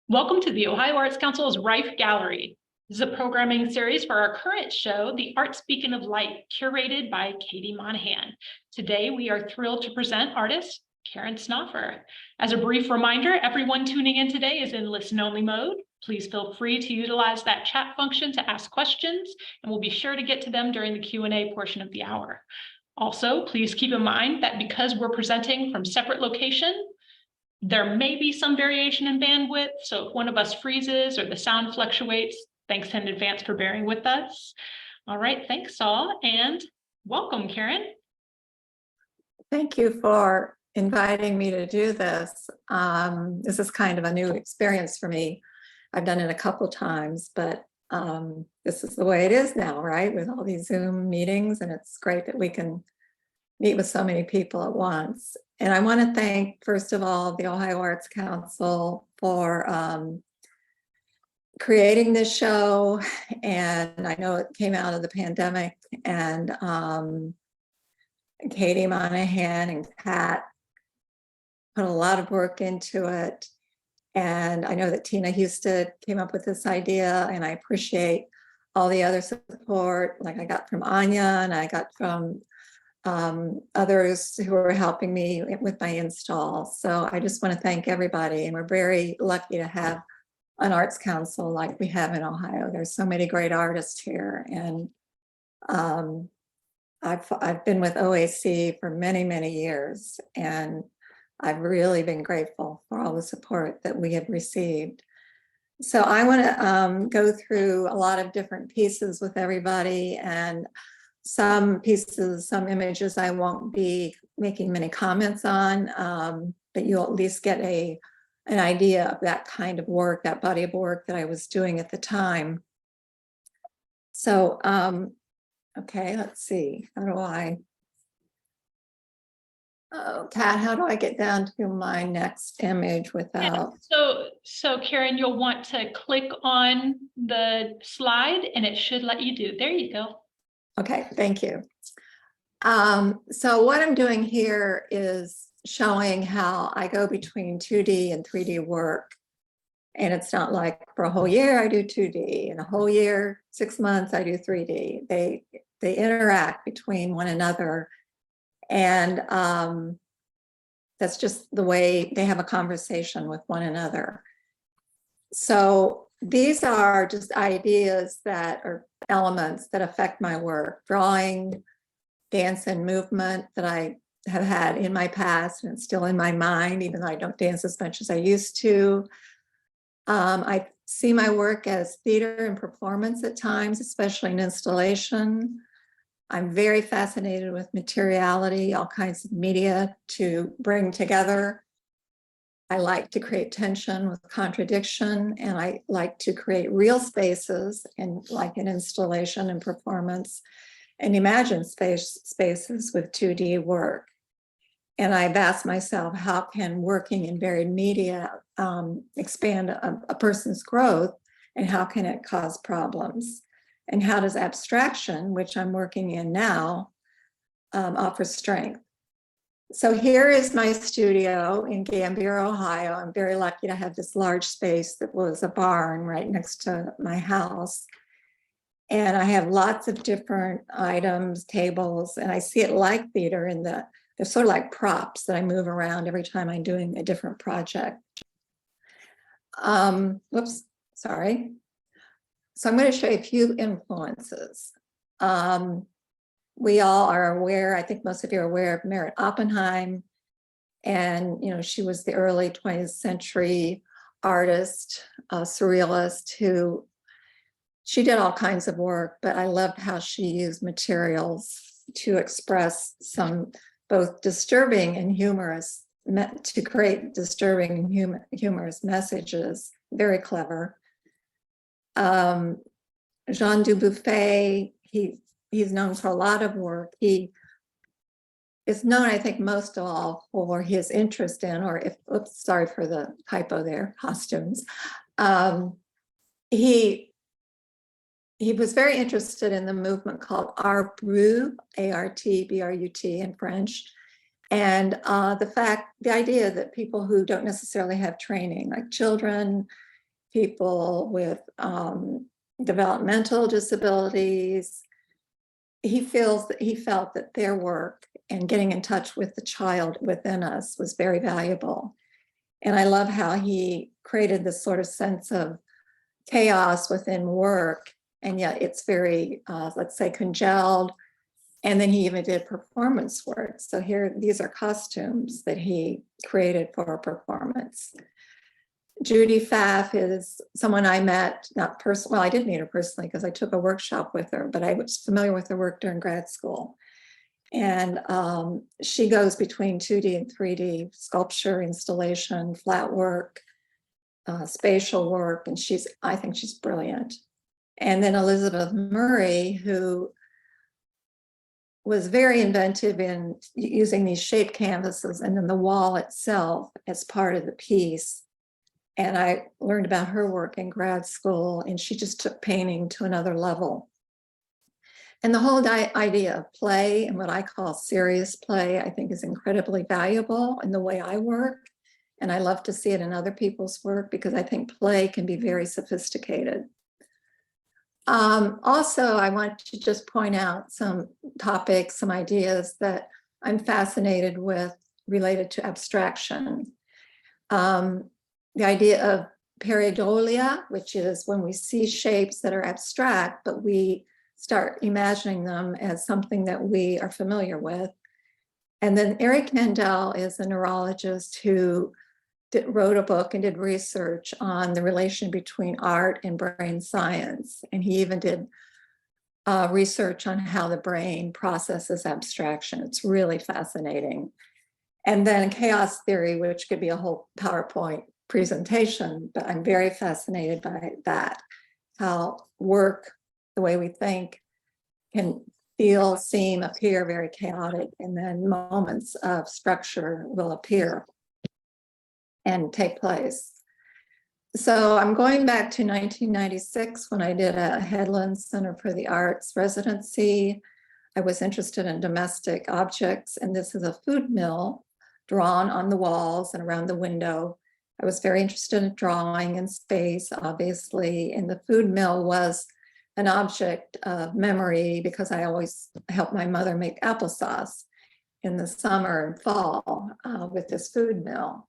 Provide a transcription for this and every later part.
Welcome to the Ohio Arts Council's Rife Gallery. This is a programming series for our current show, The Arts Beacon of Light, curated by Katie Monahan. Today, we are thrilled to present artist Karen Snouffer. As a brief reminder, everyone tuning in today is in listen-only mode. Please feel free to utilize that chat function to ask questions, and we'll be sure to get to them during the Q&A portion of the hour. Also, please keep in mind that because we're presenting from separate locations, there may be some variation in bandwidth, so if one of us freezes or the sound fluctuates, thanks in advance for bearing with us. All right, thanks all, and welcome, Karen. Thank you for inviting me to do this. This is kind of a new experience for me. I've done it a couple times, but this is the way it is now, right? With all these Zoom meetings, and it's great that we can meet with so many people at once. And I want to thank, first of all, the Ohio Arts Council for creating this show. And I know it came out of the pandemic, and Katie Monahan and Pat put a lot of work into it. And I know that Tina Husted came up with this idea, and I appreciate all the other support, like I got from Anya, and I got from others who are helping me with my install. So I just want to thank everybody, and we're very lucky to have an arts council like we have in Ohio. There's so many great artists here, and I've been with OAC for many, many years, and I've really been grateful for all the support that we have received. So I want to go through a lot of different pieces with everybody, and some pieces, some images I won't be making many comments on, but you'll at least get an idea of that kind of work, that body of work that I was doing at the time. So, okay, let's see, how do I, Kat, how do I get down to my next image without? Yeah, so Karen, you'll want to click on the slide and it should let you do, there you go. Okay, thank you. So what I'm doing here is showing how I go between 2D and 3D work. And it's not like for a whole year I do 2D, and a whole year, 6 months I do 3D. They interact between one another. And that's just the way they have a conversation with one another. So these are just ideas that are elements that affect my work: drawing, dance, and movement that I have had in my past, and it's still in my mind, even though I don't dance as much as I used to. I see my work as theater and performance at times, especially in installation. I'm very fascinated with materiality, all kinds of media to bring together. I like to create tension with contradiction, and I like to create real spaces, and like an installation and performance, and imagine spaces with 2D work. And I've asked myself, how can working in varied media expand a person's growth, and how can it cause problems? And how does abstraction, which I'm working in now, offer strength? So here is my studio in Gambier, Ohio. I'm very lucky to have this large space that was a barn right next to my house. And I have lots of different items, tables, and I see it like theater in that they're sort of like props that I move around every time I'm doing a different project. Whoops, sorry. So I'm going to show you a few influences. We all are aware, I think most of you are aware of Merritt Oppenheim. And, you know, she was the early 20th century artist, surrealist, who she did all kinds of work, but I loved how she used materials to express some both disturbing and humorous, to create disturbing and humorous messages. Very clever. Jean Dubuffet, he's known for a lot of work. He is known, I think, most of all for his interest in, or if, oops, sorry for the typo there, costumes. He was very interested in the movement called Art Brut, A-R-T, B-R-U-T in French. And the idea that people who don't necessarily have training, like children people with developmental disabilities. He felt that their work and getting in touch with the child within us was very valuable. And I love how he created this sort of sense of chaos within work, and yet it's very, let's say, congealed. And then he even did performance work. So here, these are costumes that he created for a performance. Judy Pfaff is someone I met, not personally, well, I did meet her personally because I took a workshop with her, but I was familiar with her work during grad school. And she goes between 2D and 3D sculpture, installation, flat work, spatial work, and I think she's brilliant. And then Elizabeth Murray, who was very inventive in using these shape canvases and then the wall itself as part of the piece. And I learned about her work in grad school, and she just took painting to another level. And the whole idea of play and what I call serious play, I think is incredibly valuable in the way I work. And I love to see it in other people's work because I think play can be very sophisticated. Also, I want to just point out some topics, some ideas that I'm fascinated with related to abstraction. The idea of pareidolia, which is when we see shapes that are abstract, but we start imagining them as something that we are familiar with. And then Eric Kandel is a neurologist who wrote a book and did research on the relation between art and brain science. And he even did research on how the brain processes abstraction. It's really fascinating. And then chaos theory, which could be a whole PowerPoint presentation, but I'm very fascinated by that, how work, the way we think, can feel, seem, appear very chaotic, and then moments of structure will appear and take place. So I'm going back to 1996 when I did a Headland Center for the Arts residency. I was interested in domestic objects, and this is a food mill drawn on the walls and around the window. I was very interested in drawing in space, obviously, and the food mill was an object of memory because I always helped my mother make applesauce in the summer and fall with this food mill.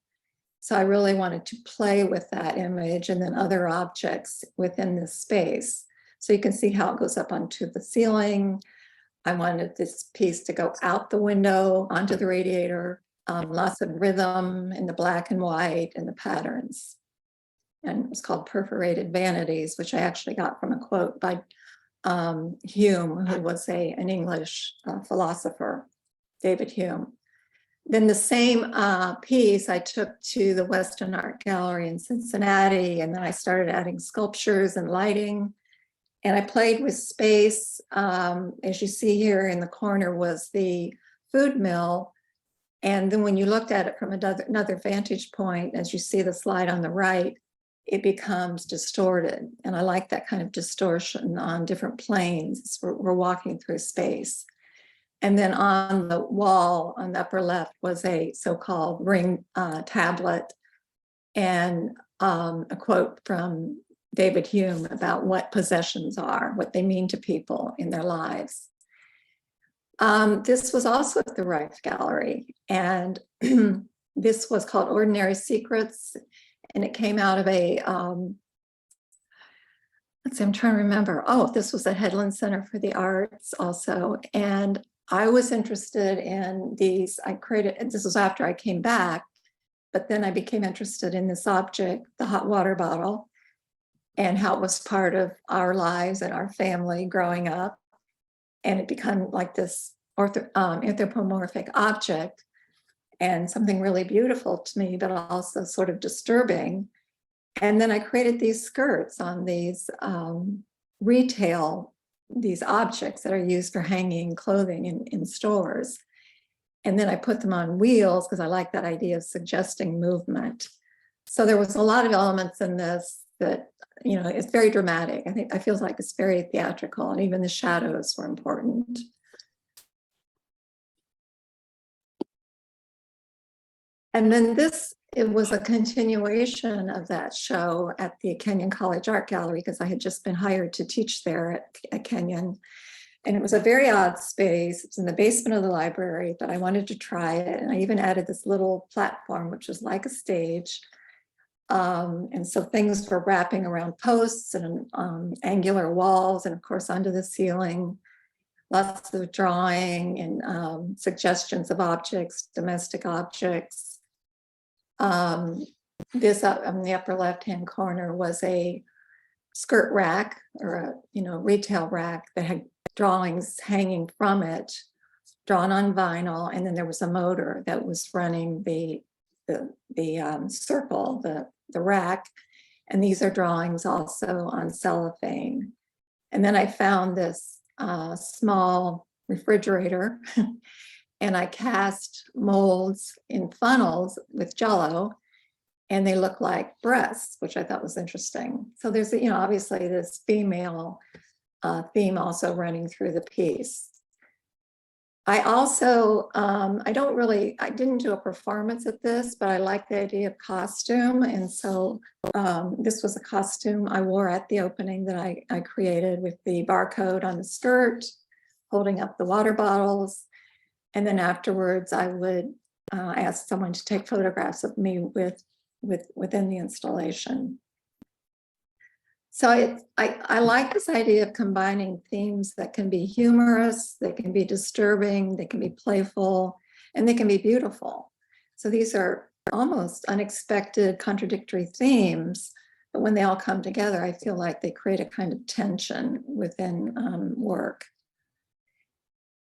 So I really wanted to play with that image and then other objects within this space. So you can see how it goes up onto the ceiling. I wanted this piece to go out the window onto the radiator, lots of rhythm in the black and white and the patterns. And it was called Perforated Vanities, which I actually got from a quote by Hume, who was an English philosopher, David Hume. Then the same piece I took to the Weston Art Gallery in Cincinnati, and then I started adding sculptures and lighting. And I played with space. As you see here in the corner was the food mill. And then when you looked at it from another vantage point, as you see the slide on the right, it becomes distorted. And I like that kind of distortion on different planes. We're walking through space. And then on the wall on the upper left was a so-called ring tablet and a quote from David Hume about what possessions are, what they mean to people in their lives. This was also at the Rife Gallery, and this was called Ordinary Secrets, and it came out of a, let's see, I'm trying to remember. Oh, this was at Headland Center for the Arts also, and I was interested in these. I created, this was after I came back, but then I became interested in this object, the hot water bottle, and how it was part of our lives and our family growing up. And it became like this anthropomorphic object and something really beautiful to me, but also sort of disturbing. And then I created these skirts on these these objects that are used for hanging clothing in stores. And then I put them on wheels because I like that idea of suggesting movement. So there was a lot of elements in this that, you know, it's very dramatic. I feel like it's very theatrical, and even the shadows were important. And then it was a continuation of that show at the Kenyon College Art Gallery, because I had just been hired to teach there at Kenyon. And it was a very odd space. It's in the basement of the library, but I wanted to try it. And I even added this little platform, which was like a stage. And so things were wrapping around posts and angular walls, and of course, under the ceiling. Lots of drawing and suggestions of objects, domestic objects. This up in the upper left-hand corner was a skirt rack, or a retail rack that had drawings hanging from it, drawn on vinyl, and then there was a motor that was running the circle, the rack, and these are drawings also on cellophane. And then I found this small refrigerator, and I cast molds in funnels with Jell-O, and they look like breasts, which I thought was interesting. So there's, obviously this female theme also running through the piece. I also, I didn't do a performance at this, but I like the idea of costume. And so this was a costume I wore at the opening that I created, with the barcode on the skirt, holding up the water bottles. And then afterwards, I would ask someone to take photographs of me within the installation. So I like this idea of combining themes that can be humorous, they can be disturbing, they can be playful, and they can be beautiful. So these are almost unexpected, contradictory themes, but when they all come together, I feel like they create a kind of tension within work.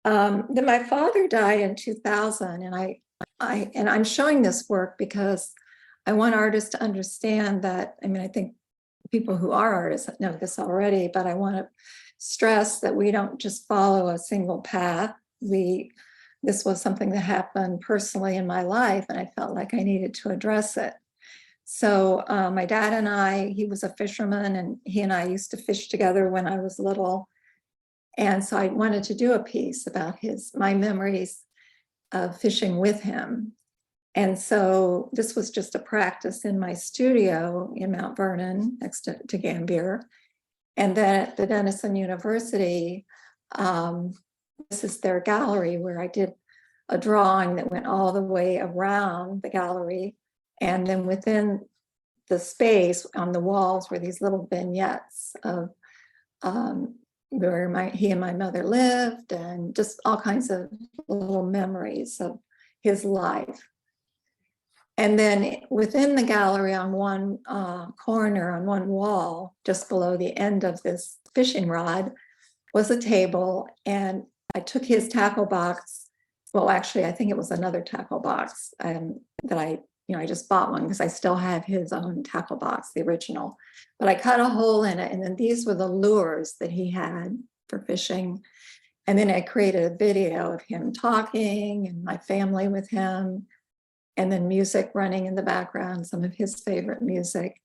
Then my father died in 2000, and I'm showing this work because I want artists to understand that. I think people who are artists know this already, but I want to stress that we don't just follow a single path. This was something that happened personally in my life, and I felt like I needed to address it. So my dad and he was a fisherman, and he and I used to fish together when I was little. And so I wanted to do a piece about my memories of fishing with him. And so this was just a practice in my studio in Mount Vernon, next to Gambier. And then at the Denison University, this is their gallery, where I did a drawing that went all the way around the gallery. And then within the space on the walls were these little vignettes of where he and my mother lived, and just all kinds of little memories of his life. And then within the gallery, on one corner, on one wall, just below the end of this fishing rod, was a table. And I took his tackle box. Well, actually, I think it was another tackle box that I just bought one because I still have his own tackle box, the original. But I cut a hole in it, and then these were the lures that he had for fishing. And then I created a video of him talking and my family with him, and then music running in the background, some of his favorite music.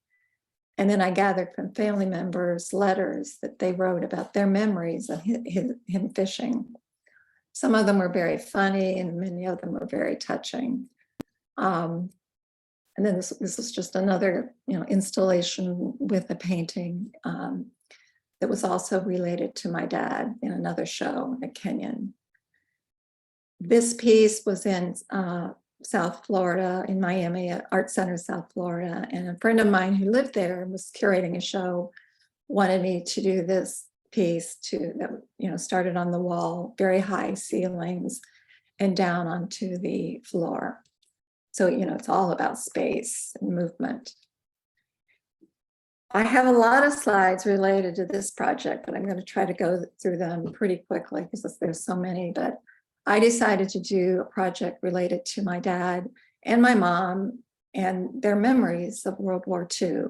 And then I gathered from family members letters that they wrote about their memories of him fishing. Some of them were very funny, and many of them were very touching. And then this is just another, installation with a painting that was also related to my dad in another show at Kenyon. This piece was in South Florida, in Miami, at Art Center, South Florida. And a friend of mine who lived there and was curating a show wanted me to do this piece that started on the wall, very high ceilings, and down onto the floor. So, it's all about space and movement. I have a lot of slides related to this project, but I'm going to try to go through them pretty quickly because there's so many. But I decided to do a project related to my dad and my mom and their memories of World War II.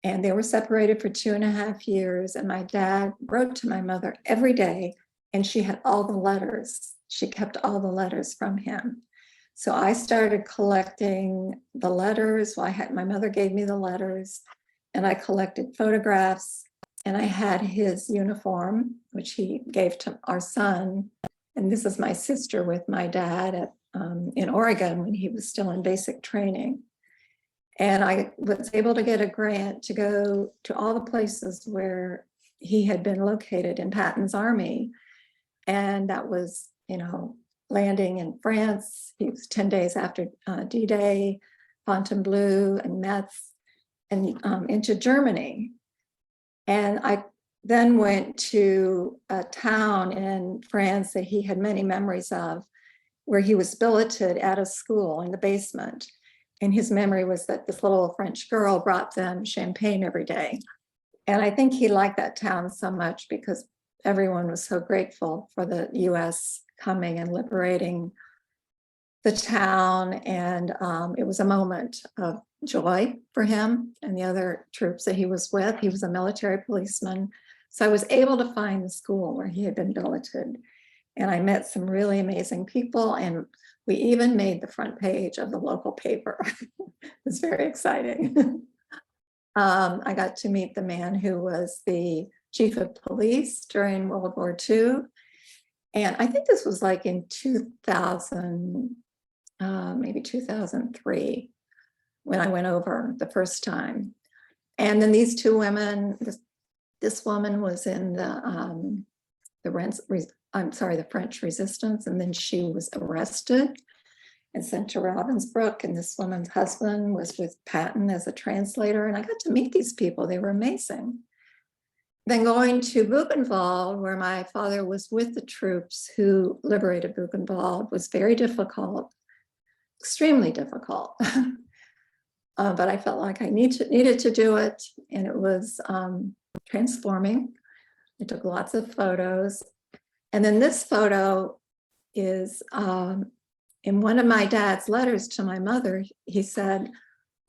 And they were separated for 2.5 years. And my dad wrote to my mother every day, and she had all the letters. She kept all the letters from him. So I started collecting the letters. Well, my mother gave me the letters, and I collected photographs, and I had his uniform, which he gave to our son. And this is my sister with my dad in Oregon when he was still in basic training. And I was able to get a grant to go to all the places where he had been located in Patton's army. And that was, landing in France. He was 10 days after D-Day, Fontainebleau and Metz, and into Germany. And I then went to a town in France that he had many memories of, where he was billeted at a school in the basement. And his memory was that this little French girl brought them champagne every day. And I think he liked that town so much because everyone was so grateful for the US coming and liberating the town. And it was a moment of joy for him and the other troops that he was with. He was a military policeman. So I was able to find the school where he had been billeted. And I met some really amazing people, and we even made the front page of the local paper. It was very exciting. I got to meet the man who was the chief of police during World War II. And I think this was like in 2000, maybe 2003, when I went over the first time. And then these two women, this woman was in the French resistance, and then she was arrested and sent to Ravensbrück, and this woman's husband was with Patton as a translator, and I got to meet these people. They were amazing. Then going to Buchenwald, where my father was with the troops who liberated Buchenwald, was very difficult, extremely difficult. But I felt like I needed to do it, and it was transforming. I took lots of photos. And then this photo is in one of my dad's letters to my mother. He said,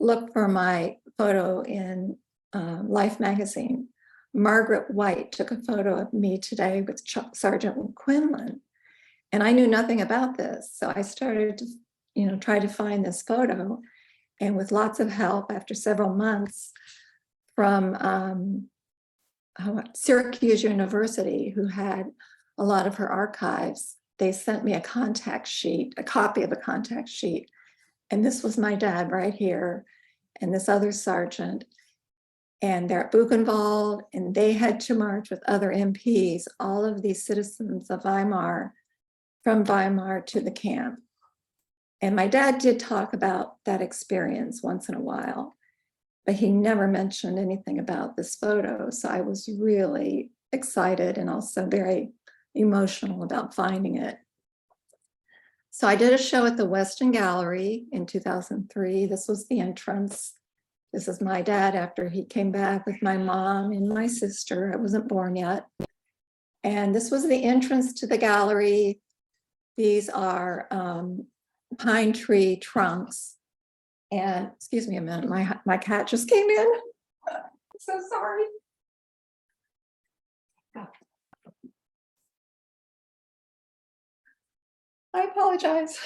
look for my photo in Life magazine. Margaret White took a photo of me today with Sergeant Quinlan. And I knew nothing about this. So I started to, try to find this photo. And with lots of help, after several months from Syracuse University, who had a lot of her archives, they sent me a contact sheet, a copy of a contact sheet. And this was my dad right here, and this other sergeant. And they're at Buchenwald, and they had to march with other MPs, all of these citizens of Weimar, from Weimar to the camp. And my dad did talk about that experience once in a while, but he never mentioned anything about this photo. So I was really excited and also very emotional about finding it. So I did a show at the Weston Gallery in 2003. This was the entrance. This is my dad after he came back with my mom and my sister. I wasn't born yet. And this was the entrance to the gallery. These are pine tree trunks. And excuse me a minute, my cat just came in. I'm so sorry. I apologize.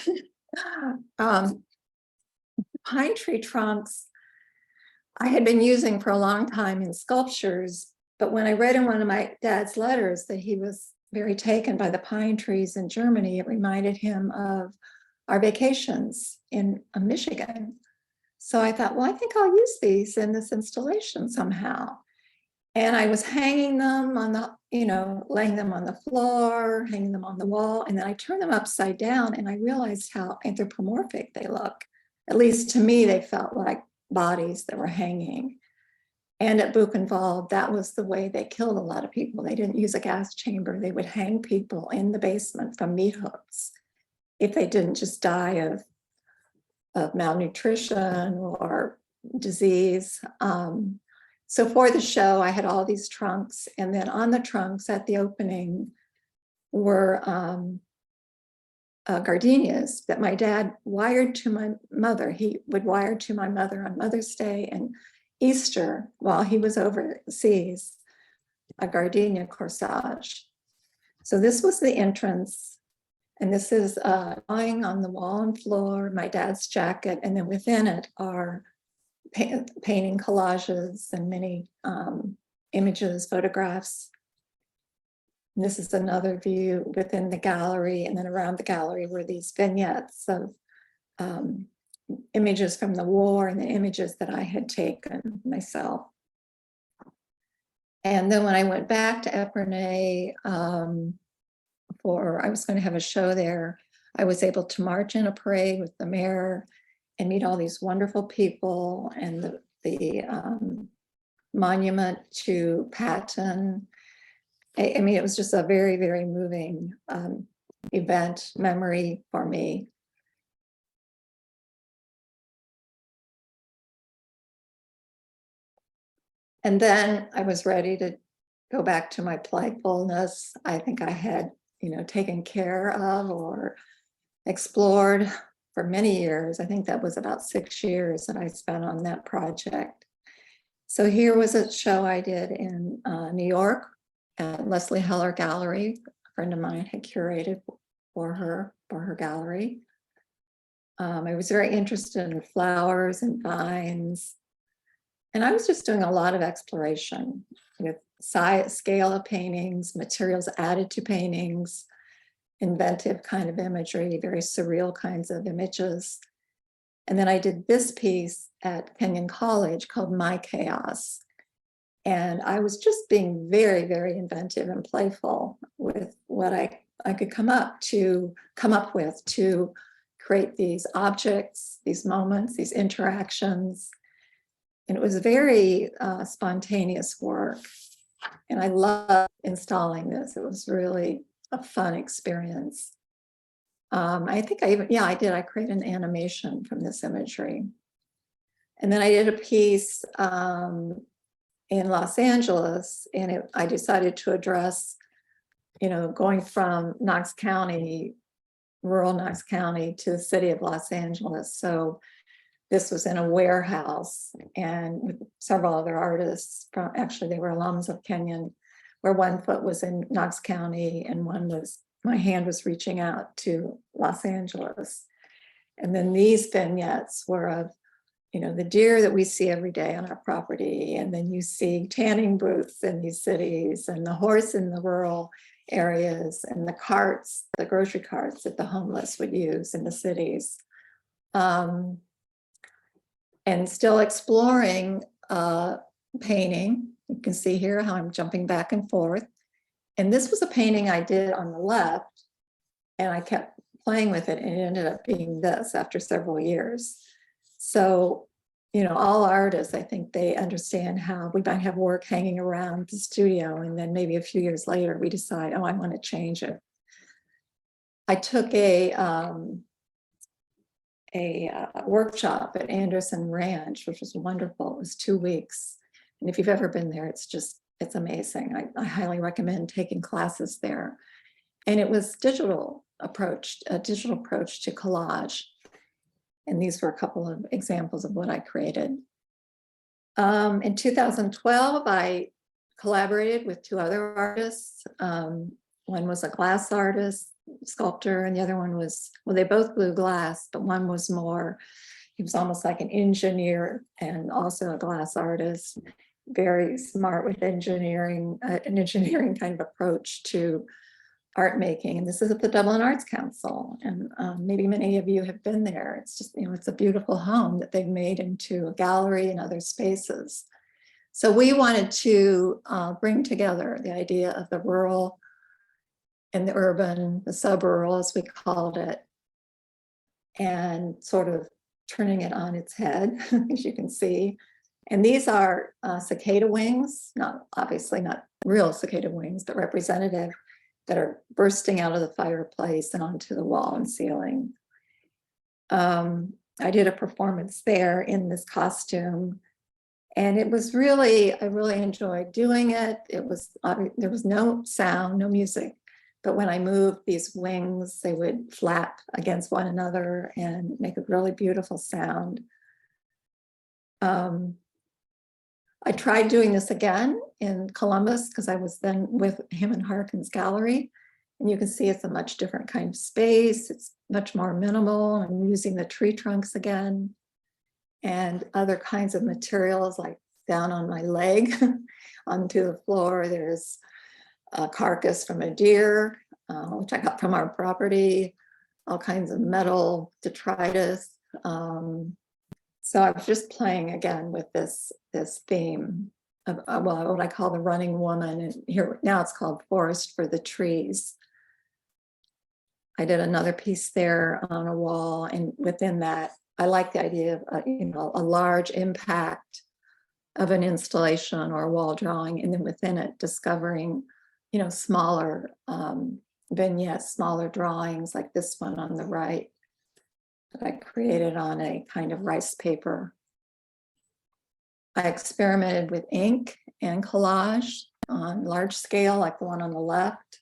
Pine tree trunks I had been using for a long time in sculptures, but when I read in one of my dad's letters that he was very taken by the pine trees in Germany, it reminded him of our vacations in Michigan. So I thought, well, I think I'll use these in this installation somehow. And I was hanging them on the, laying them on the floor, hanging them on the wall. And then I turned them upside down and I realized how anthropomorphic they look. At least to me, they felt like bodies that were hanging. And at Buchenwald, that was the way they killed a lot of people. They didn't use a gas chamber. They would hang people in the basement from meat hooks if they didn't just die of malnutrition or disease. So for the show, I had all these trunks, and then on the trunks at the opening were gardenias that my dad wired to my mother. He would wire to my mother on Mother's Day and Easter while he was overseas, a gardenia corsage. So this was the entrance, and this is lying on the wall and floor, my dad's jacket, and then within it are painting collages and many images, photographs. And this is another view within the gallery, and then around the gallery were these vignettes of images from the war and the images that I had taken myself. And then when I went back to Epernay, I was going to have a show there, I was able to march in a parade with the mayor and meet all these wonderful people, and the monument to Patton. I mean, it was just a very, very moving event, memory for me. And then I was ready to go back to my playfulness. I think I had, taken care of or explored for many years. I think that was about 6 years that I spent on that project. So here was a show I did in New York at Leslie Heller Gallery. A friend of mine had curated for her gallery. I was very interested in flowers and vines. And I was just doing a lot of exploration with size, scale of paintings, materials added to paintings, inventive kind of imagery, very surreal kinds of images. And then I did this piece at Kenyon College called My Chaos. And I was just being very, very inventive and playful with what I could come up with to create these objects, these moments, these interactions. And it was very spontaneous work. And I loved installing this. It was really a fun experience. I think I did. I created an animation from this imagery. And then I did a piece in Los Angeles, and I decided to address, going from Knox County, rural Knox County, to the city of Los Angeles. So this was in a warehouse, and with several other artists actually they were alums of Kenyon, where one foot was in Knox County and my hand was reaching out to Los Angeles. And then these vignettes were of, the deer that we see every day on our property. And then you see tanning booths in these cities, and the horse in the rural areas, and the carts, the grocery carts that the homeless would use in the cities. And still exploring painting. You can see here how I'm jumping back and forth. And this was a painting I did on the left, and I kept playing with it, and it ended up being this after several years. So, all artists, I think they understand how we might have work hanging around the studio, and then maybe a few years later, we decide, oh, I want to change it. I took a workshop at Anderson Ranch, which was wonderful. It was 2 weeks. And if you've ever been there, it's amazing. I highly recommend taking classes there. And it was a digital approach to collage. And these were a couple of examples of what I created. In 2012, I collaborated with 2 other artists. One was a glass artist, sculptor, and the other one was, they both blew glass, but one was he was almost like an engineer and also a glass artist, very smart with engineering, an engineering kind of approach to art making. And this is at the Dublin Arts Council, and maybe many of you have been there. It's just, it's a beautiful home that they've made into a gallery and other spaces. So we wanted to bring together the idea of the rural and the urban, the sub-rural, as we called it, and sort of turning it on its head, as you can see. And these are cicada wings, obviously not real cicada wings, but representative, that are bursting out of the fireplace and onto the wall and ceiling. I did a performance there in this costume, and it was I really enjoyed doing it. There was no sound, no music. But when I moved these wings, they would flap against one another and make a really beautiful sound. I tried doing this again in Columbus because I was then with him and Harkin's gallery. And you can see it's a much different kind of space. It's much more minimal. I'm using the tree trunks again and other kinds of materials, like down on my leg onto the floor. There's a carcass from a deer, which I got from our property, all kinds of metal detritus. So I was just playing again with this theme of well, what I call the running woman, and here now it's called Forest for the Trees. I did another piece there on a wall, and within that, I like the idea of a large impact of an installation or a wall drawing, and then within it discovering smaller vignettes, smaller drawings like this one on the right that I created on a kind of rice paper. I experimented with ink and collage on large scale, like the one on the left,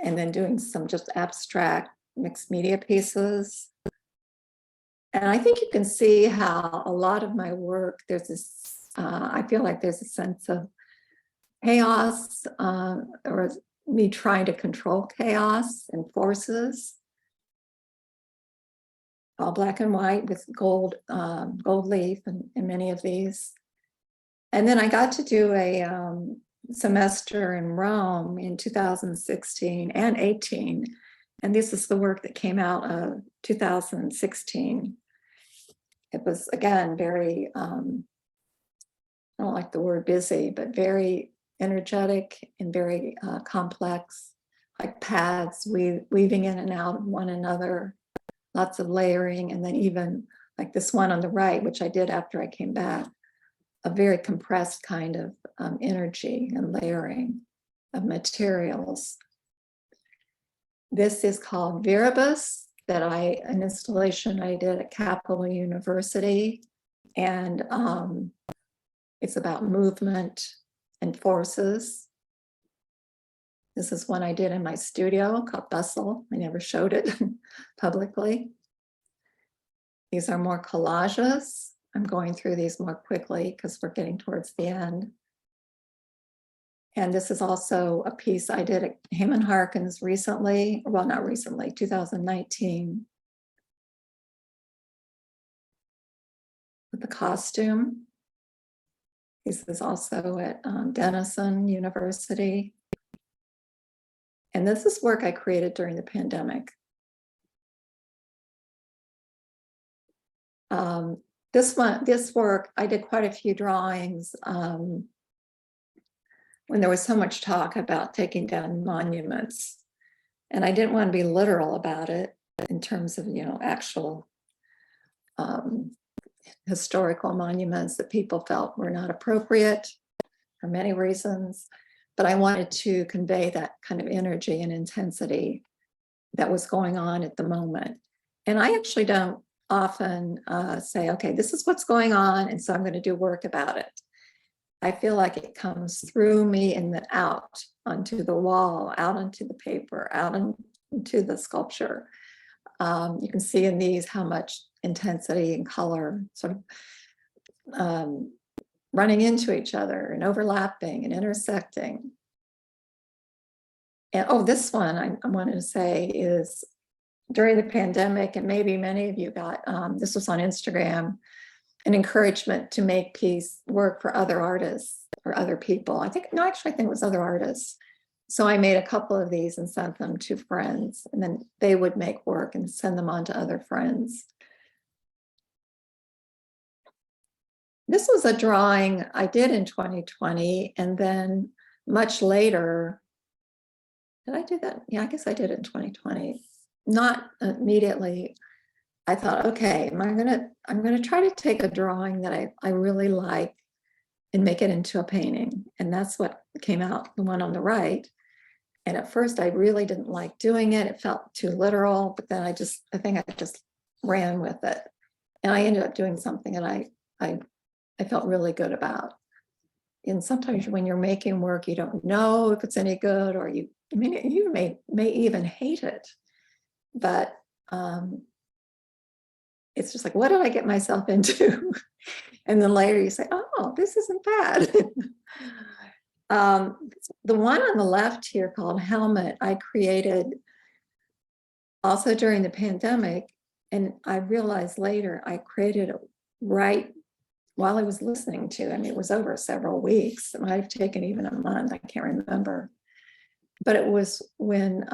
and then doing some just abstract mixed media pieces. And I think you can see how a lot of my work, there's this, I feel like there's a sense of chaos, or me trying to control chaos and forces. All black and white with gold leaf in many of these. And then I got to do a semester in Rome in 2016 and 18. And this is the work that came out of 2016. It was, again, very, I don't like the word busy, but very energetic and very complex, like paths weaving in and out of one another, lots of layering, and then even like this one on the right, which I did after I came back, a very compressed kind of energy and layering of materials. This is called Viribus, an installation I did at Capital University. And it's about movement and forces. This is one I did in my studio called Bustle. I never showed it publicly. These are more collages. I'm going through these more quickly because we're getting towards the end. And this is also a piece I did at Heyman Harkins recently, well, not recently, 2019. With the costume. This is also at Denison University. And this is work I created during the pandemic. This work, I did quite a few drawings when there was so much talk about taking down monuments. And I didn't want to be literal about it in terms of, actual historical monuments that people felt were not appropriate for many reasons. But I wanted to convey that kind of energy and intensity that was going on at the moment. And I actually don't often say, okay, this is what's going on, and so I'm going to do work about it. I feel like it comes through me and then out onto the wall, out onto the paper, out into the sculpture. You can see in these how much intensity and color sort of running into each other and overlapping and intersecting. And this one I wanted to say is during the pandemic, and maybe many of you got, this was on Instagram, an encouragement to make work for other artists or other people. I think it was other artists. So I made a couple of these and sent them to friends, and then they would make work and send them on to other friends. This was a drawing I did in 2020, and then much later, did I do that? Yeah, I guess I did it in 2020. Not immediately. I thought, okay, I'm gonna try to take a drawing that I really like and make it into a painting. And that's what came out, the one on the right. And at first I really didn't like doing it. It felt too literal, but then I think I just ran with it. And I ended up doing something that I felt really good about. And sometimes when you're making work, you don't know if it's any good, or you may even hate it. But it's just like, what did I get myself into? And then later you say, oh, this isn't bad. The one on the left here called Helmet, I created also during the pandemic. And I realized later I created it right while I was listening to, it was over several weeks. It might have taken even a month, I can't remember. but it was when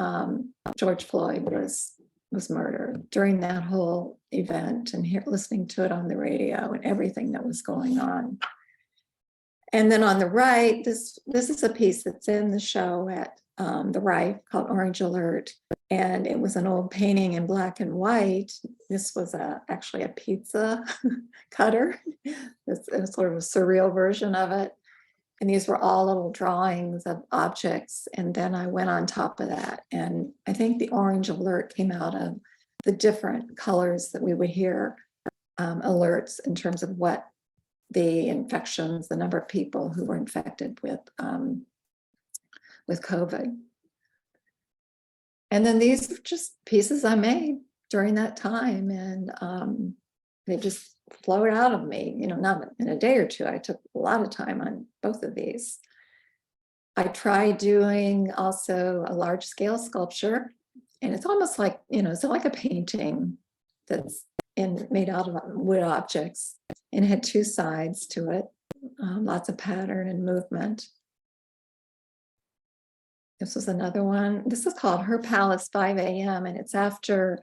George Floyd was murdered, during that whole event, and listening to it on the radio and everything that was going on. And then on the right, this is a piece that's in the show at the right, called Orange Alert. And it was an old painting in black and white. This was actually a pizza cutter. It's sort of a surreal version of it. And these were all little drawings of objects. And then I went on top of that. And I think the Orange Alert came out of the different colors that we would hear alerts in terms of what the infections, the number of people who were infected with COVID. And then these are just pieces I made during that time, and they just flowed out of me, not in a day or two. I took a lot of time on both of these. I tried doing also a large scale sculpture, and it's almost like, it's like a painting that's made out of wood objects, and it had two sides to it, lots of pattern and movement. This was another one. This is called Her Palace 5 a.m. and it's after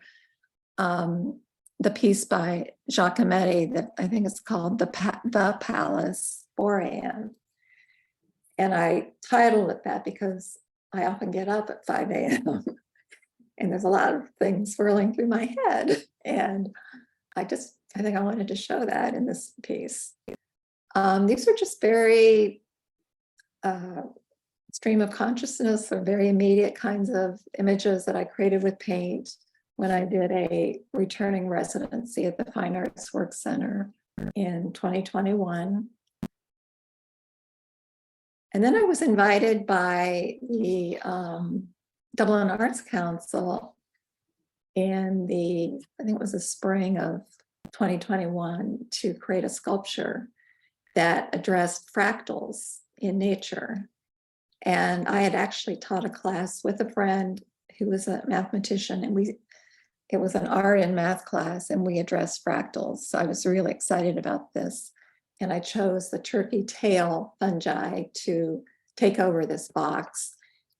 the piece by Giacometti that I think it's called The Palace 4 a.m. And I titled it that because I often get up at 5 a.m. and there's a lot of things swirling through my head. And I think I wanted to show that in this piece. These are just very stream of consciousness, or very immediate kinds of images that I created with paint when I did a returning residency at the Fine Arts Work Center in 2021. And then I was invited by the Dublin Arts Council in I think it was the spring of 2021, to create a sculpture that addressed fractals in nature. And I had actually taught a class with a friend who was a mathematician, and it was an art and math class, and we addressed fractals. So I was really excited about this. And I chose the turkey tail fungi to take over this box.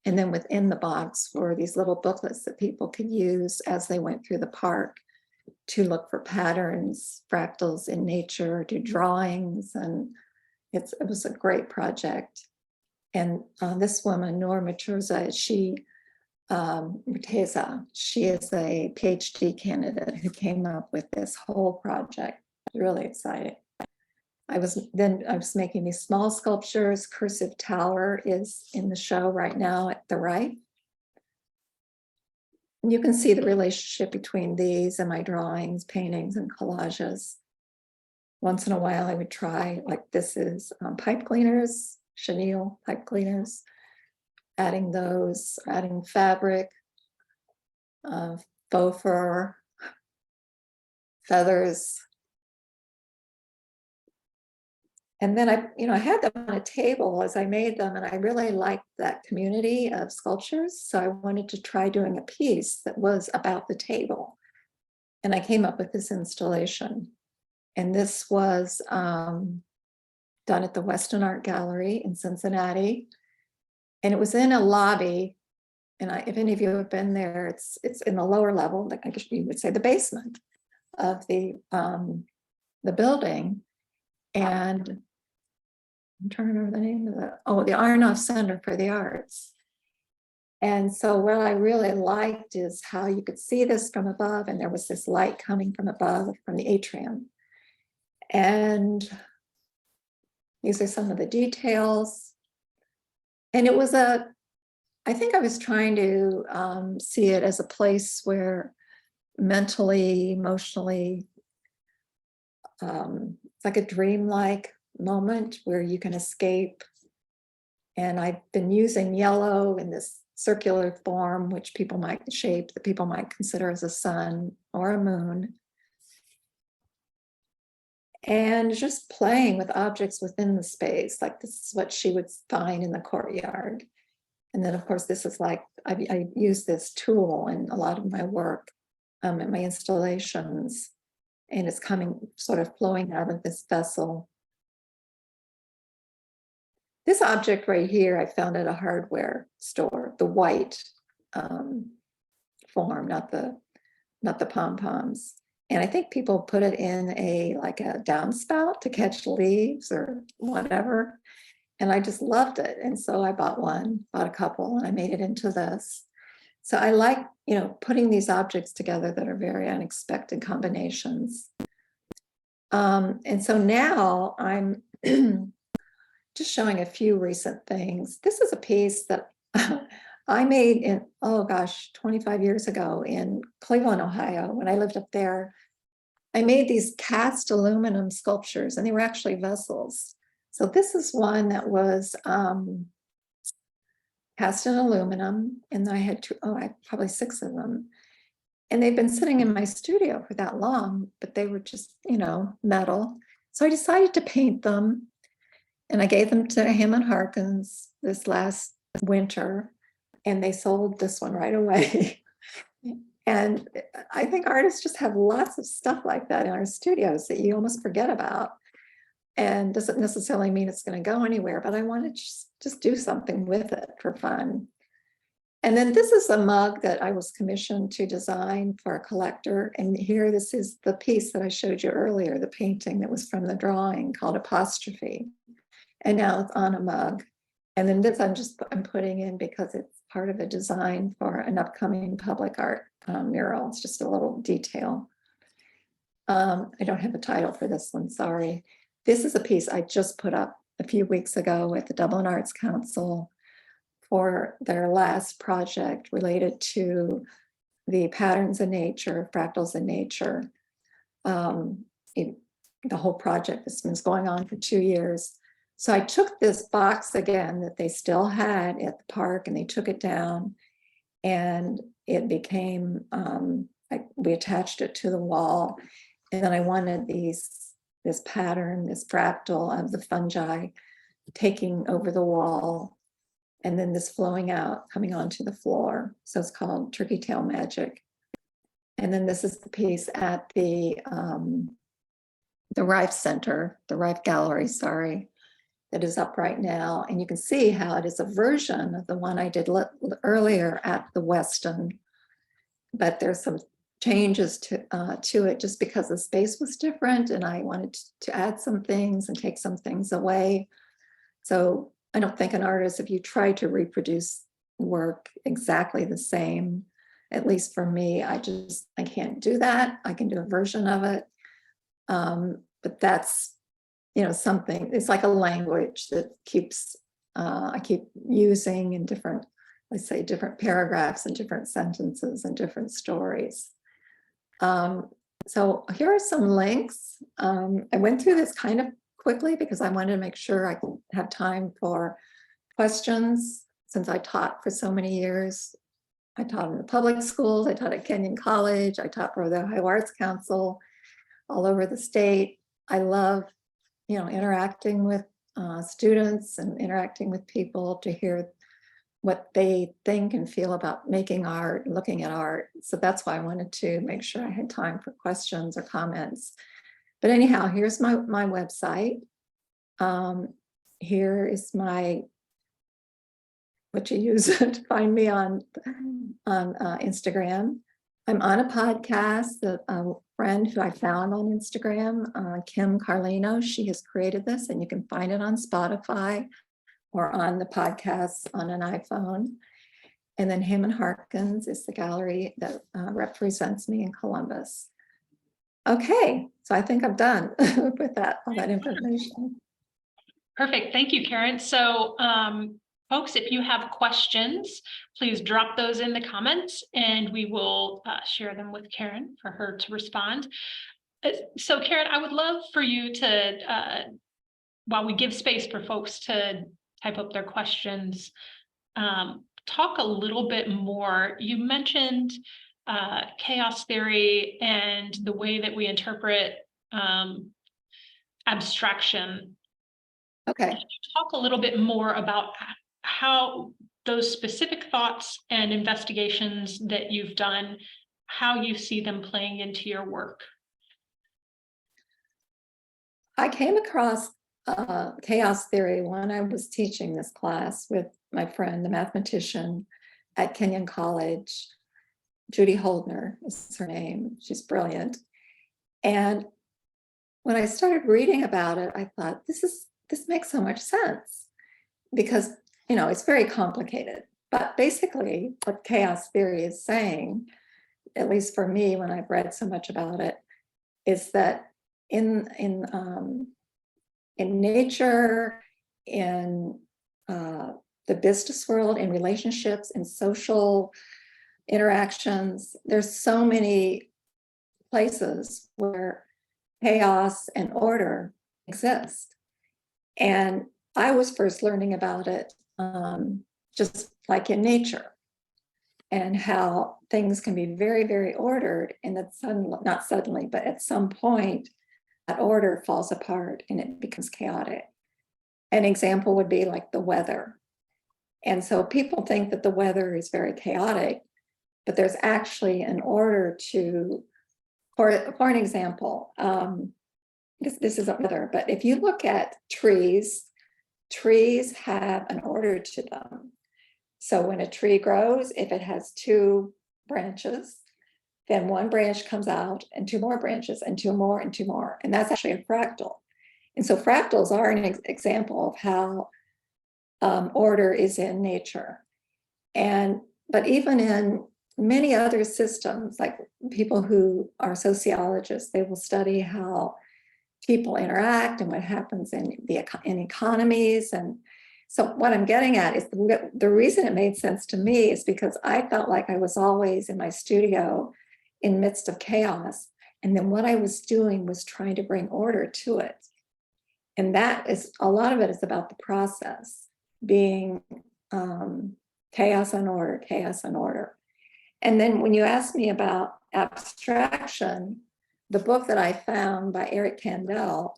And then within the box were these little booklets that people could use as they went through the park to look for patterns, fractals in nature, do drawings. And it was a great project. And this woman, Noor Maturza, she is a PhD candidate who came up with this whole project. Really exciting. I was making these small sculptures. Cursive Tower is in the show right now at the right. And you can see the relationship between these and my drawings, paintings, and collages. Once in a while, I would try, like this is pipe cleaners, chenille pipe cleaners, adding those, adding fabric, faux fur, feathers. And then I had them on a table as I made them, and I really liked that community of sculptures. So I wanted to try doing a piece that was about the table. And I came up with this installation. And this was done at the Weston Art Gallery in Cincinnati. And it was in a lobby. And if any of you have been there, it's in the lower level, like I guess you would say the basement of the building. And I'm trying to remember the name of the Aronoff Center for the Arts. And so what I really liked is how you could see this from above, and there was this light coming from above from the atrium. And these are some of the details. And it was I think I was trying to see it as a place where mentally, emotionally, it's like a dreamlike moment where you can escape. And I've been using yellow in this circular form, which that people might consider as a sun or a moon. And just playing with objects within the space, like this is what she would find in the courtyard. And then, of course, this is like, I use this tool in a lot of my work, in my installations, and it's coming, sort of flowing out of this vessel. This object right here, I found at a hardware store, the white form, not the pom-poms. And I think people put it in like a downspout to catch leaves or whatever. And I just loved it. And so I bought a couple, and I made it into this. So I like, putting these objects together that are very unexpected combinations. And so now I'm just showing a few recent things. This is a piece that I made in, 25 years ago in Cleveland, Ohio, when I lived up there. I made these cast aluminum sculptures, and they were actually vessels. So this is one that was cast in aluminum, and I had probably 6 of them. And they've been sitting in my studio for that long, but they were just, metal. So I decided to paint them, and I gave them to Hammond Harkins this last winter, and they sold this one right away. And I think artists just have lots of stuff like that in our studios that you almost forget about. And doesn't necessarily mean it's going to go anywhere, but I want to just do something with it for fun. And then this is a mug that I was commissioned to design for a collector. And here, this is the piece that I showed you earlier, the painting that was from the drawing called Apostrophe. And now it's on a mug. And then this I'm putting in because it's part of a design for an upcoming public art mural. It's just a little detail. I don't have a title for this one, sorry. This is a piece I just put up a few weeks ago at the Dublin Arts Council for their last project related to the patterns in nature, fractals in nature. The whole project has been going on for 2 years. So I took this box again that they still had at the park, and they took it down, and it became, we attached it to the wall. And then I wanted this pattern, this fractal of the fungi taking over the wall, and then this flowing out, coming onto the floor. So it's called Turkey Tail Magic. And then this is the piece at the Rife Center, the Rife Gallery, sorry, that is up right now. And you can see how it is a version of the one I did earlier at the Weston, but there's some changes to it just because the space was different, and I wanted to add some things and take some things away. So I don't think an artist, if you try to reproduce work exactly the same, at least for me, I can't do that. I can do a version of it. But that's, something, it's like a language that I keep using in different, let's say, different paragraphs and different sentences and different stories. So here are some links. I went through this kind of quickly because I wanted to make sure I could have time for questions, since I taught for so many years. I taught in the public schools, I taught at Kenyon College, I taught for the Ohio Arts Council all over the state. I love, interacting with students and interacting with people to hear what they think and feel about making art, looking at art. So that's why I wanted to make sure I had time for questions or comments. But anyhow, here's my website. Here is what you use to find me on Instagram. I'm on a podcast that a friend who I found on Instagram, Kim Carlino, she has created this, and you can find it on Spotify or on the podcast on an iPhone. And then Hammond Harkins is the gallery that represents me in Columbus. Okay, so I think I'm done with all that information. Perfect. Thank you, Karen. So, folks, if you have questions, please drop those in the comments, and we will share them with Karen for her to respond. So, Karen, I would love for you to, while we give space for folks to type up their questions, talk a little bit more. You mentioned chaos theory and the way that we interpret abstraction. Okay. Can you talk a little bit more about how those specific thoughts and investigations that you've done, how you see them playing into your work? I came across chaos theory when I was teaching this class with my friend, the mathematician at Kenyon College. Judy Holdner is her name. She's brilliant. And when I started reading about it, I thought, this makes so much sense because, it's very complicated. But basically what chaos theory is saying, at least for me, when I've read so much about it, is that in nature, in the business world, in relationships, in social interactions, there's so many places where chaos and order exist. And I was first learning about it just like in nature, and how things can be very, very ordered, and that not suddenly, but at some point, that order falls apart and it becomes chaotic. An example would be like the weather. And so people think that the weather is very chaotic, but there's actually an order to, for an example, this isn't weather, but if you look at trees have an order to them. So when a tree grows, if it has 2 branches, then 1 branch comes out and 2 more branches and 2 more and 2 more. And that's actually a fractal. And so fractals are an example of how order is in nature. But even in many other systems, like people who are sociologists, they will study how people interact and what happens in economies. And so what I'm getting at is the reason it made sense to me is because I felt like I was always in my studio in midst of chaos. And then what I was doing was trying to bring order to it. And that is, a lot of it is about the process being chaos and order, chaos and order. And then when you ask me about abstraction, the book that I found by Eric Kandel,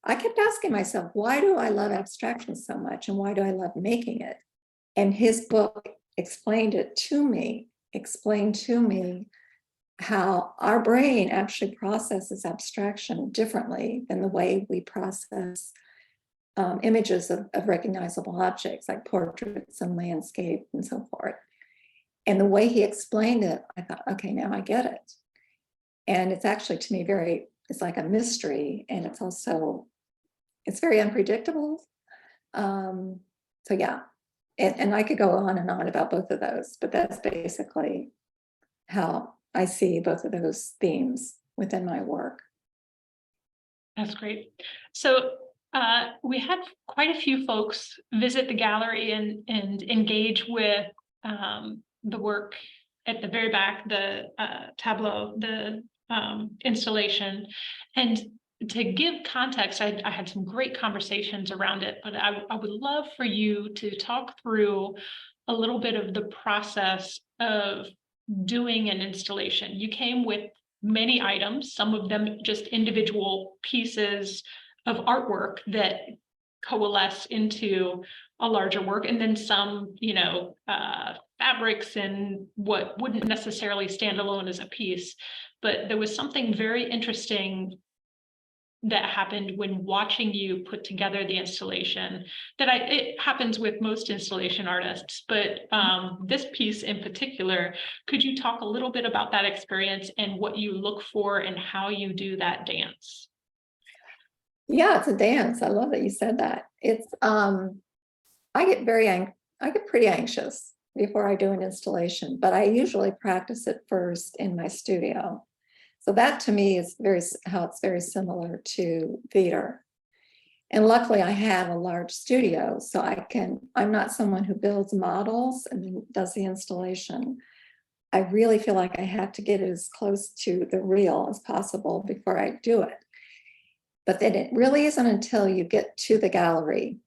I kept asking myself, why do I love abstraction so much? And why do I love making it? And his book explained to me how our brain actually processes abstraction differently than the way we process images of recognizable objects like portraits and landscape and so forth. And the way he explained it, I thought, okay, now I get it. And it's actually, to me, it's like a mystery, and it's very unpredictable. So yeah, and I could go on and on about both of those, but that's basically how I see both of those themes within my work. That's great. So we had quite a few folks visit the gallery and engage with the work at the very back, the tableau, the installation. And to give context, I had some great conversations around it, but I would love for you to talk through a little bit of the process of doing an installation. You came with many items, some of them just individual pieces of artwork that coalesce into a larger work, and then some, fabrics and what wouldn't necessarily stand alone as a piece. But there was something very interesting that happened when watching you put together the installation it happens with most installation artists, but this piece in particular, could you talk a little bit about that experience and what you look for and how you do that dance? Yeah, it's a dance. I love that you said that. It's I get pretty anxious before I do an installation, but I usually practice it first in my studio. So that to me is how it's very similar to theater. And luckily I have a large studio, so I'm not someone who builds models and then does the installation. I really feel like I have to get it as close to the real as possible before I do it. But then it really isn't until you get to the gallery.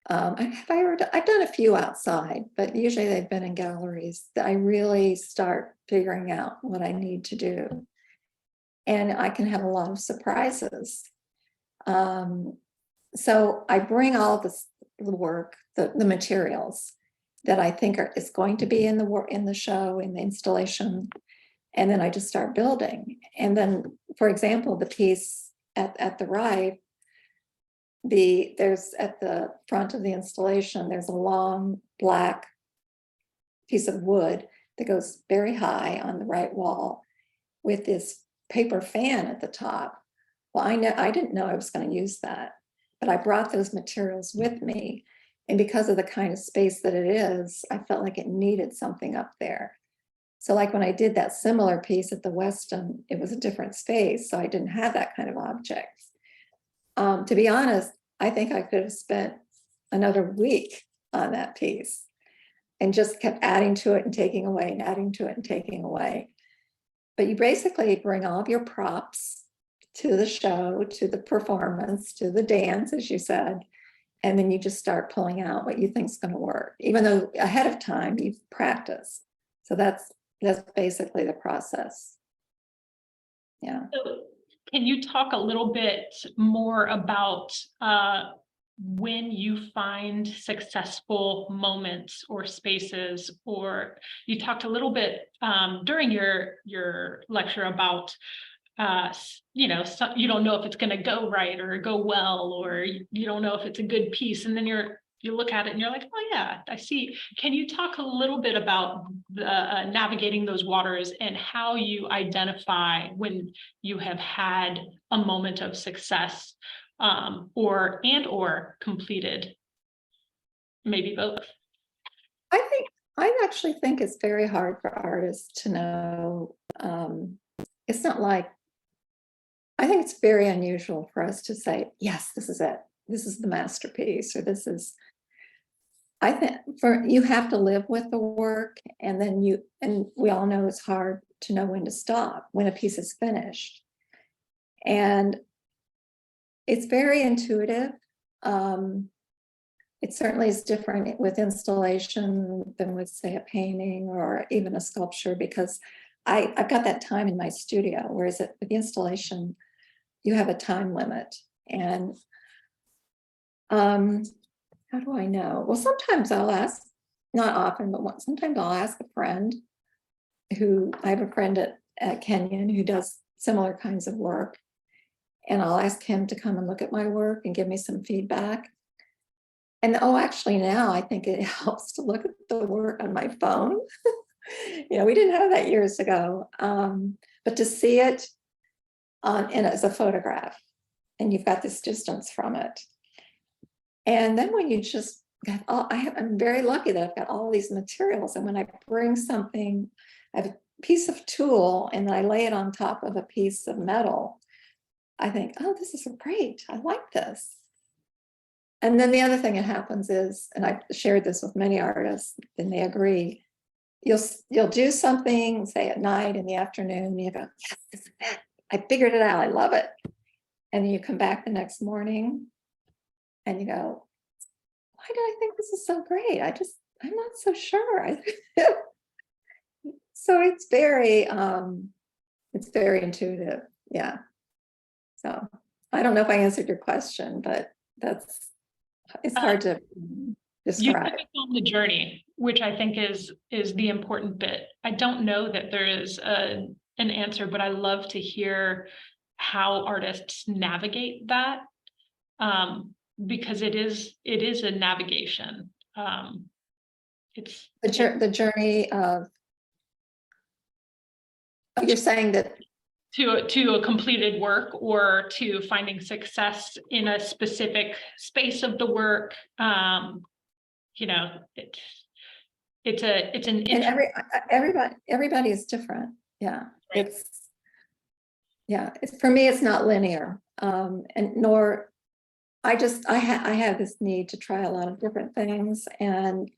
I've done a few outside, but usually they've been in galleries that I really start figuring out what I need to do. And I can have a lot of surprises. So I bring all the work, the materials that I think is going to be in the show, in the installation, and then I just start building. And then, for example, the piece at the right, there's at the front of the installation, there's a long black piece of wood that goes very high on the right wall with this paper fan at the top. Well, I didn't know I was going to use that, but I brought those materials with me. And because of the kind of space that it is, I felt like it needed something up there. So like when I did that similar piece at the Weston, it was a different space, so I didn't have that kind of object. To be honest, I think I could have spent another week on that piece and just kept adding to it and taking away and adding to it and taking away. But you basically bring all of your props to the show, to the performance, to the dance, as you said, and then you just start pulling out what you think is going to work, even though ahead of time you've practiced. So that's basically the process. Yeah. So can you talk a little bit more about when you find successful moments or spaces, or you talked a little bit during your lecture about you don't know if it's going to go right or go well, or you don't know if it's a good piece, and then you look at it and you're like, oh yeah, I see. Can you talk a little bit about navigating those waters and how you identify when you have had a moment of success, or completed, maybe both? I actually think it's very hard for artists to know. It's not like, I think it's very unusual for us to say, yes, this is it. This is the masterpiece, or this is, I think you have to live with the work, and then we all know it's hard to know when to stop, when a piece is finished. And it's very intuitive. It certainly is different with installation than with, say, a painting or even a sculpture, because I've got that time in my studio, whereas with the installation, you have a time limit. And how do I know? Well, sometimes I'll ask, not often, but sometimes I'll ask a friend I have a friend at Kenyon who does similar kinds of work. And I'll ask him to come and look at my work and give me some feedback. And actually now I think it helps to look at the work on my phone. We didn't have that years ago, but to see it as a photograph, and you've got this distance from it. And then when you just got I'm very lucky that I've got all these materials. And when I bring something, I have a piece of tool and I lay it on top of a piece of metal, I think, oh, this is great. I like this. And then the other thing that happens is, and I've shared this with many artists, and they agree, you'll do something, say at night, in the afternoon, and you go, yes, this is it. I figured it out. I love it. And then you come back the next morning and you go, why did I think this is so great? I'm not so sure. So it's very intuitive. Yeah. So I don't know if I answered your question, but it's hard to describe. You took us on the journey, which I think is the important bit. I don't know that there is an answer, but I love to hear how artists navigate that, because it is a navigation. It's the journey of. Oh, you're saying that to a completed work, or to finding success in a specific space of the work. It's an and everybody is different. Yeah, right. For me, it's not linear, and nor I have this need to try a lot of different things, and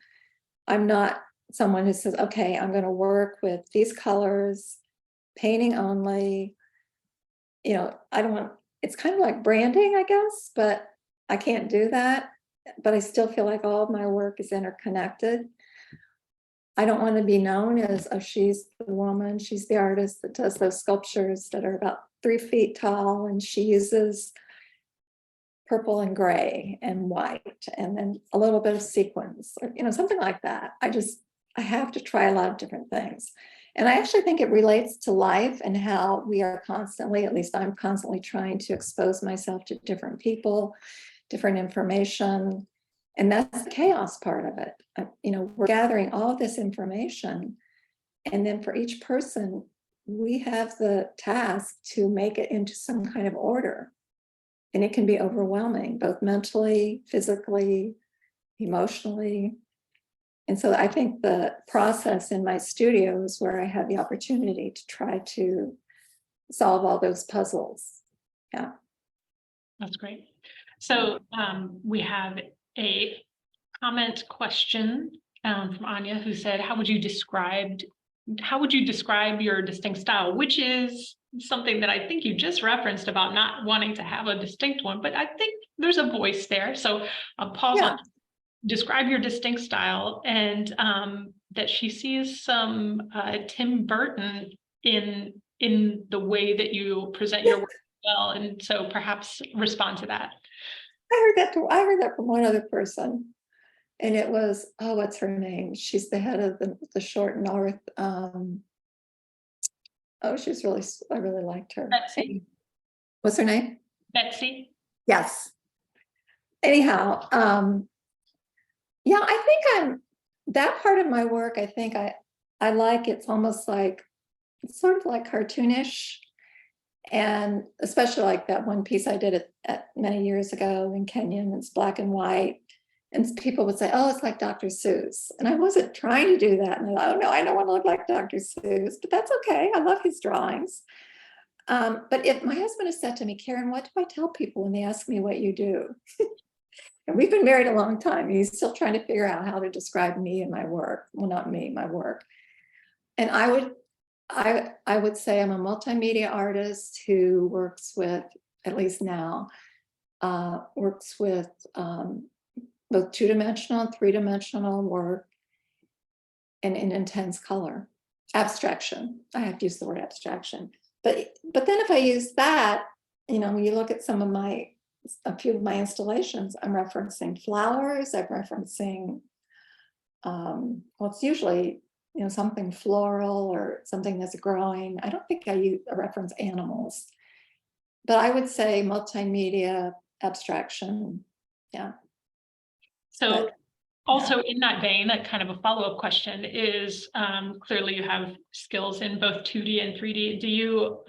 I'm not someone who says, okay, I'm going to work with these colors, painting only. I don't want, it's kind of like branding, I guess, but I can't do that. But I still feel like all of my work is interconnected. I don't want to be known as, oh, she's the woman, she's the artist that does those sculptures that are about 3 feet tall, and she uses purple and gray and white, and then a little bit of sequins, or something like that. I have to try a lot of different things. And I actually think it relates to life and how we are constantly, at least I'm constantly trying to expose myself to different people, different information. And that's the chaos part of it. We're gathering all of this information. And then for each person, we have the task to make it into some kind of order. And it can be overwhelming, both mentally, physically, emotionally. And so I think the process in my studio is where I have the opportunity to try to solve all those puzzles. Yeah. That's great. So we have a comment question from Anya, who said, how would you describe your distinct style? Which is something that I think you just referenced about not wanting to have a distinct one, but I think there's a voice there. So I'll pause on describe your distinct style, and that she sees some Tim Burton in the way that you present your work as well. And so perhaps respond to that. I heard that from one other person. And it was, what's her name? She's the head of the Short North. She's really, I really liked her. Betsy. What's her name? Betsy. Yes. Anyhow, I think that part of my work, I think I like, it's almost like, it's sort of like cartoonish. And especially like that one piece I did at many years ago in Kenya, and it's black and white. And people would say, it's like Dr. Seuss. And I wasn't trying to do that. And I thought, no, I don't want to look like Dr. Seuss, but that's okay. I love his drawings. But if my husband has said to me, Karen, what do I tell people when they ask me what you do? And we've been married a long time. He's still trying to figure out how to describe me and my work. Well, not me, my work. And I would say I'm a multimedia artist who works with, at least now, works with both two-dimensional and three-dimensional work and in intense color. Abstraction. I have to use the word abstraction. But then if I use that, when you look at a few of my installations, I'm referencing flowers, I'm referencing, it's usually, something floral or something that's growing. I don't think I reference animals, but I would say multimedia abstraction. Yeah. So also in that vein, a kind of a follow-up question is, clearly you have skills in both 2D and 3D. Do you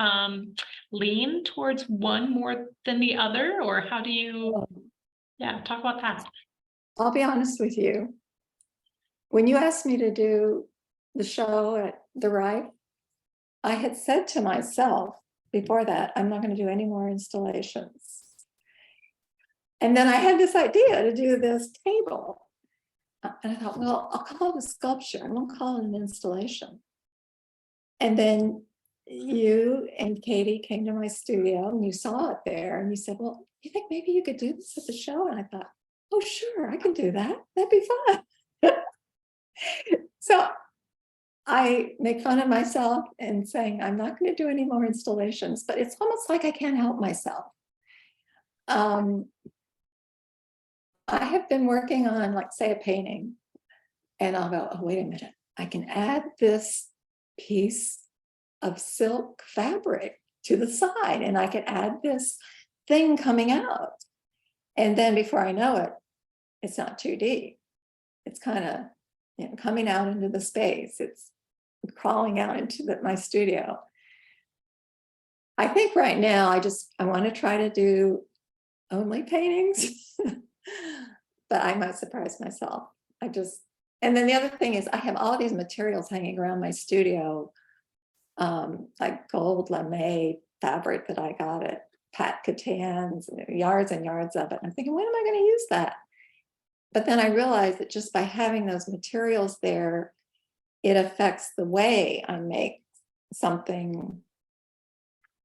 lean towards one more than the other, or how do you, talk about that? I'll be honest with you. When you asked me to do the show at the Rife, I had said to myself before that, I'm not going to do any more installations. And then I had this idea to do this table. And I thought, well, I'll call it a sculpture. I won't call it an installation. And then you and Katie came to my studio and you saw it there and you said, well, you think maybe you could do this at the show? And I thought, oh, sure, I can do that. That'd be fun. So I make fun of myself and saying, I'm not going to do any more installations, but it's almost like I can't help myself. I have been working on, like, say, a painting, and I'll go, oh, wait a minute, I can add this piece of silk fabric to the side, and I can add this thing coming out. And then before I know it, it's not 2D. It's kind of coming out into the space. It's crawling out into my studio. I think right now I want to try to do only paintings. But I might surprise myself. And then the other thing is I have all these materials hanging around my studio, like gold lame fabric that I got at Pat Catan's, yards and yards of it. I'm thinking, when am I going to use that? But then I realized that just by having those materials there, it affects the way I make something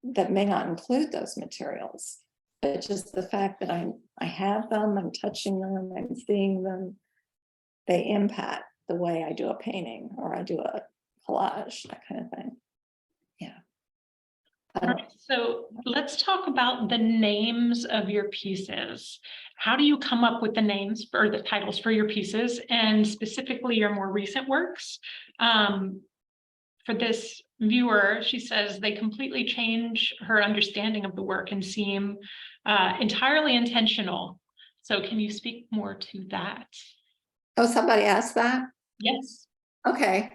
that may not include those materials. But just the fact that I have them, I'm touching them, I'm seeing them, they impact the way I do a painting or I do a collage, that kind of thing. Yeah. All right, so let's talk about the names of your pieces. How do you come up with the names or the titles for your pieces, and specifically your more recent works? For this viewer, she says they completely change her understanding of the work and seem entirely intentional. So can you speak more to that? Oh, somebody asked that? Yes. Okay.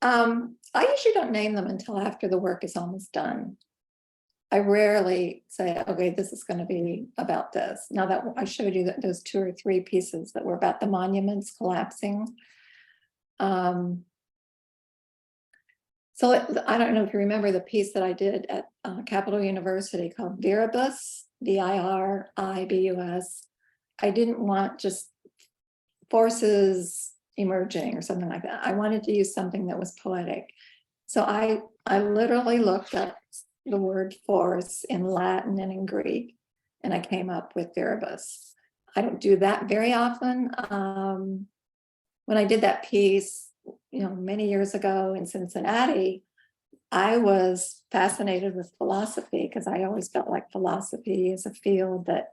I usually don't name them until after the work is almost done. I rarely say, okay, this is going to be about this. Now that I showed you that those 2 or 3 pieces that were about the monuments collapsing. So I don't know if you remember the piece that I did at Capital University called Viribus, Viribus. I didn't want just forces emerging or something like that. I wanted to use something that was poetic. So I literally looked up the word force in Latin and in Greek, and I came up with Viribus. I don't do that very often. When I did that piece, many years ago in Cincinnati, I was fascinated with philosophy because I always felt like philosophy is a field that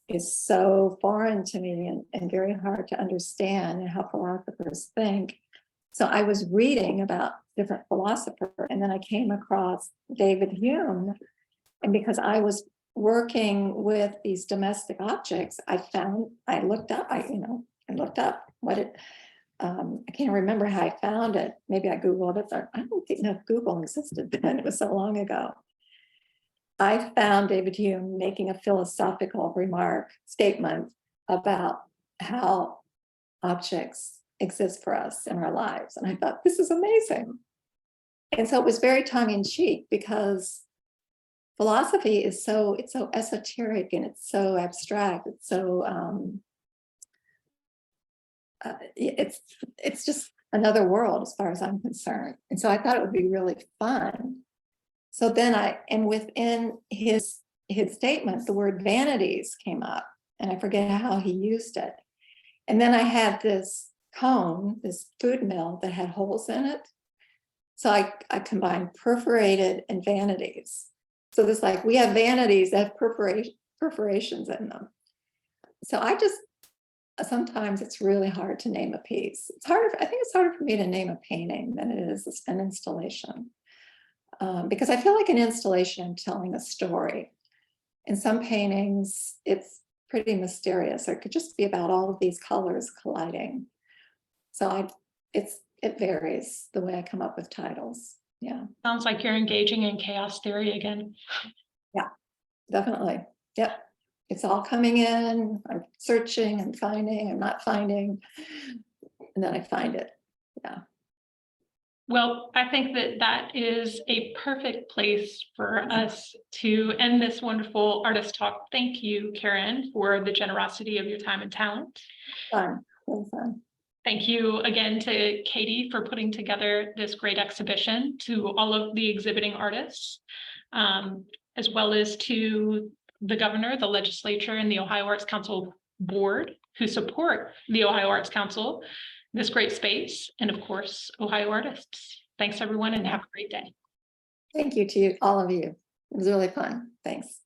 is so foreign to me and very hard to understand and how philosophers think. So I was reading about different philosophers, and then I came across David Hume. And because I was working with these domestic objects, I looked up what it, I can't remember how I found it. Maybe I Googled it, but I don't think Google existed then. It was so long ago. I found David Hume making a philosophical statement about how objects exist for us in our lives. And I thought, this is amazing. And so it was very tongue-in-cheek because philosophy is it's so esoteric and it's so abstract. It's so it's just another world as far as I'm concerned. And so I thought it would be really fun. So then within his statement, the word vanities came up, and I forget how he used it. And then I had this cone, this food mill that had holes in it. So I combined perforated and vanities. So there's we have vanities that have perforations in them. So sometimes it's really hard to name a piece. I think it's harder for me to name a painting than it is an installation. Because I feel like an installation, I'm telling a story. In some paintings, it's pretty mysterious, or it could just be about all of these colors colliding. So it varies the way I come up with titles. Yeah. Sounds like you're engaging in chaos theory again. Yeah, definitely. Yep. It's all coming in. I'm searching and finding, I'm not finding, and then I find it. Yeah. Well, I think that is a perfect place for us to end this wonderful artist talk. Thank you, Karen, for the generosity of your time and talent. Fun. Really fun. Thank you again to Katie for putting together this great exhibition, to all of the exhibiting artists, as well as to the governor, the legislature, and the Ohio Arts Council board who support the Ohio Arts Council, this great space, and of course, Ohio artists. Thanks everyone, and have a great day. Thank you to all of you. It was really fun. Thanks.